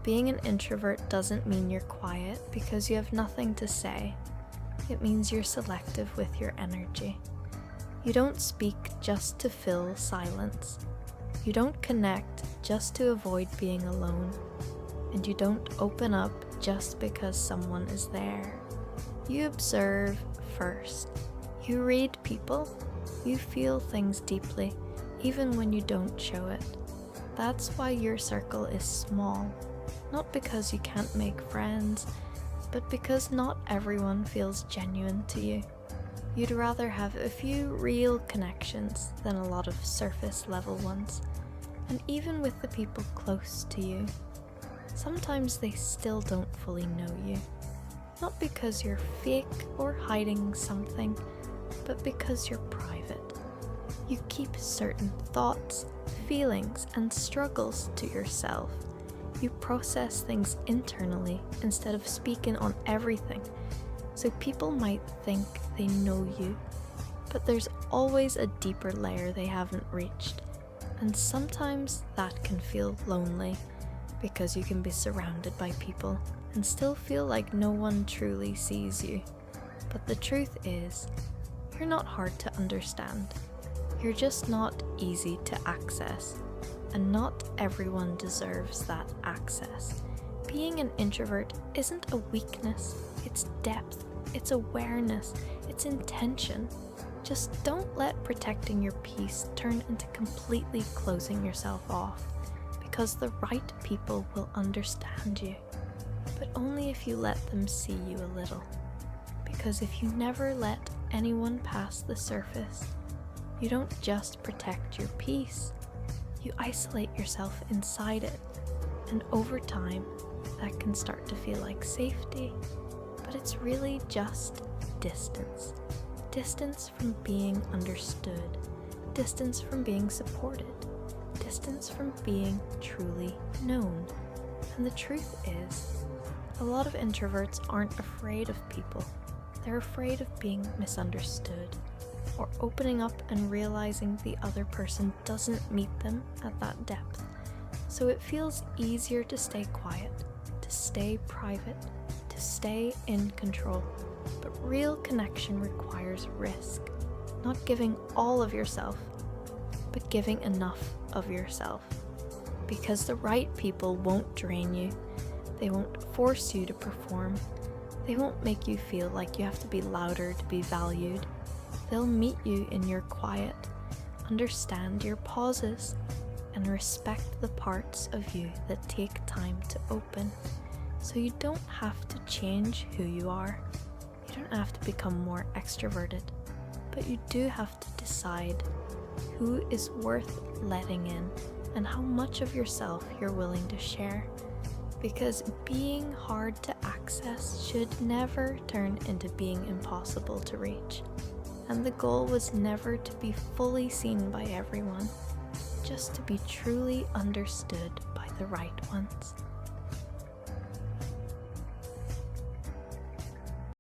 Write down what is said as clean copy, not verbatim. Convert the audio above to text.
Being an introvert doesn't mean you're quiet because you have nothing to say. It means you're selective with your energy. You don't speak just to fill silence. You don't connect just to avoid being alone. And you don't open up just because someone is there. You observe first. You read people. You feel things deeply, even when you don't show it. That's why your circle is small. Not because you can't make friends, but because not everyone feels genuine to you. You'd rather have a few real connections than a lot of surface level ones. And even with the people close to you, sometimes they still don't fully know you. Not because you're fake or hiding something, but because you're private. You keep certain thoughts, feelings, and struggles to yourself. You process things internally instead of speaking on everything, so people might think they know you, but there's always a deeper layer they haven't reached, and sometimes that can feel lonely because you can be surrounded by people and still feel like no one truly sees you. But the truth is, you're not hard to understand. You're just not easy to access. And not everyone deserves that access. Being an introvert isn't a weakness, it's depth, it's awareness, it's intention. Just don't let protecting your peace turn into completely closing yourself off, because the right people will understand you, but only if you let them see you a little. Because if you never let anyone pass the surface, you don't just protect your peace, you isolate yourself inside it, and over time, that can start to feel like safety, but it's really just distance. Distance from being understood, distance from being supported, distance from being truly known. And the truth is, a lot of introverts aren't afraid of people. They're afraid of being misunderstood, or opening up and realizing the other person doesn't meet them at that depth. So it feels easier to stay quiet, to stay private, to stay in control. But real connection requires risk, not giving all of yourself, but giving enough of yourself. Because the right people won't drain you, they won't force you to perform, they won't make you feel like you have to be louder to be valued. They'll meet you in your quiet, understand your pauses, and respect the parts of you that take time to open. So you don't have to change who you are. You don't have to become more extroverted, but you do have to decide who is worth letting in and how much of yourself you're willing to share. Because being hard to access should never turn into being impossible to reach. And the goal was never to be fully seen by everyone, just to be truly understood by the right ones.